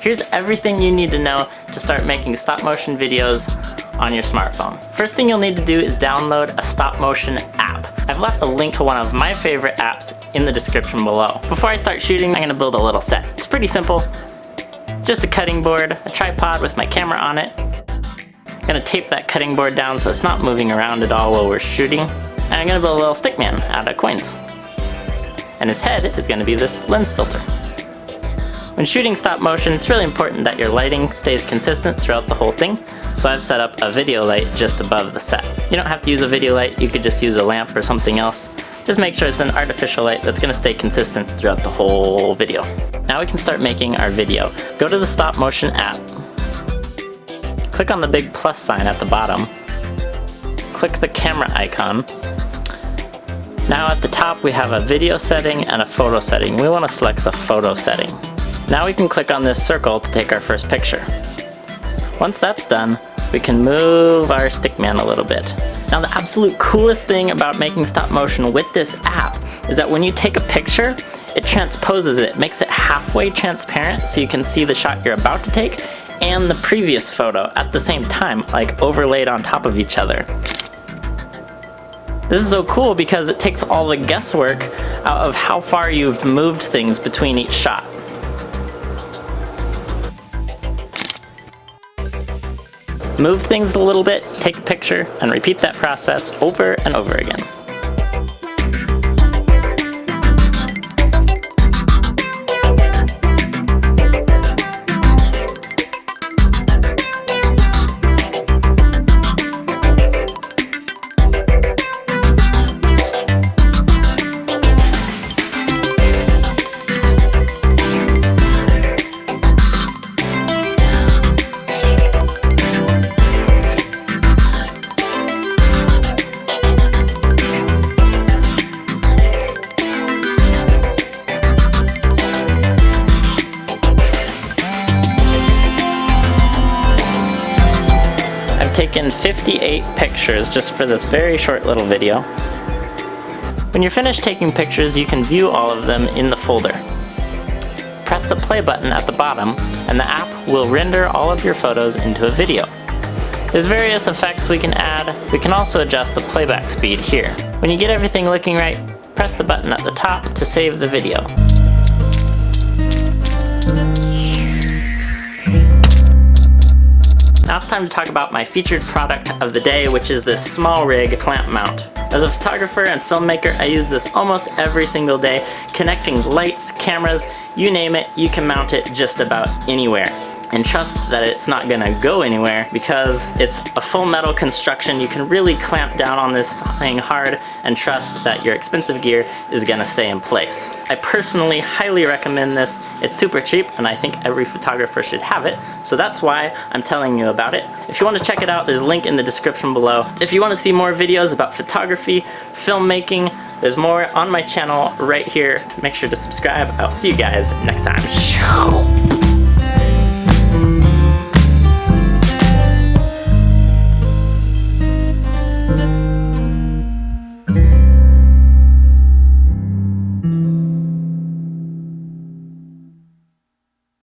Here's everything you need to know to start making stop motion videos on your smartphone. First thing you'll need to do is download a stop motion app. I've left a link to one of my favorite apps in the description below. Before I start shooting, I'm gonna build a little set. It's pretty simple. Just a cutting board, a tripod with my camera on it. I'm gonna tape that cutting board down so it's not moving around at all while we're shooting. And I'm gonna build a little stick man out of coins. And his head is gonna be this lens filter. When shooting stop motion, it's really important that your lighting stays consistent throughout the whole thing. So I've set up a video light just above the set. You don't have to use a video light, you could just use a lamp or something else. Just make sure it's an artificial light that's gonna stay consistent throughout the whole video. Now we can start making our video. Go to the stop motion app. Click on the big plus sign at the bottom. Click the camera icon. Now at the top we have a video setting and a photo setting. We want to select the photo setting. Now we can click on this circle to take our first picture. Once that's done, we can move our stickman a little bit. Now the absolute coolest thing about making stop motion with this app is that when you take a picture, it transposes it, makes it halfway transparent so you can see the shot you're about to take and the previous photo at the same time, like overlaid on top of each other. This is so cool because it takes all the guesswork out of how far you've moved things between each shot. Move things a little bit, take a picture, and repeat that process over and over again. Taken 58 pictures just for this very short little video. When you're finished taking pictures, you can view all of them in the folder. Press the play button at the bottom and the app will render all of your photos into a video. There's various effects we can add. We can also adjust the playback speed here. When you get everything looking right, press the button at the top to save the video. Now it's time to talk about my featured product of the day, which is this SmallRig clamp mount. As a photographer and filmmaker, I use this almost every single day, connecting lights, cameras, you name it, you can mount it just about anywhere. And trust that it's not gonna go anywhere because it's a full metal construction. You can really clamp down on this thing hard and trust that your expensive gear is gonna stay in place. I personally highly recommend this. It's super cheap and I think every photographer should have it. So that's why I'm telling you about it. If you want to check it out, there's a link in the description below. If you want to see more videos about photography, filmmaking, there's more on my channel right here. Make sure to subscribe. I'll see you guys next time.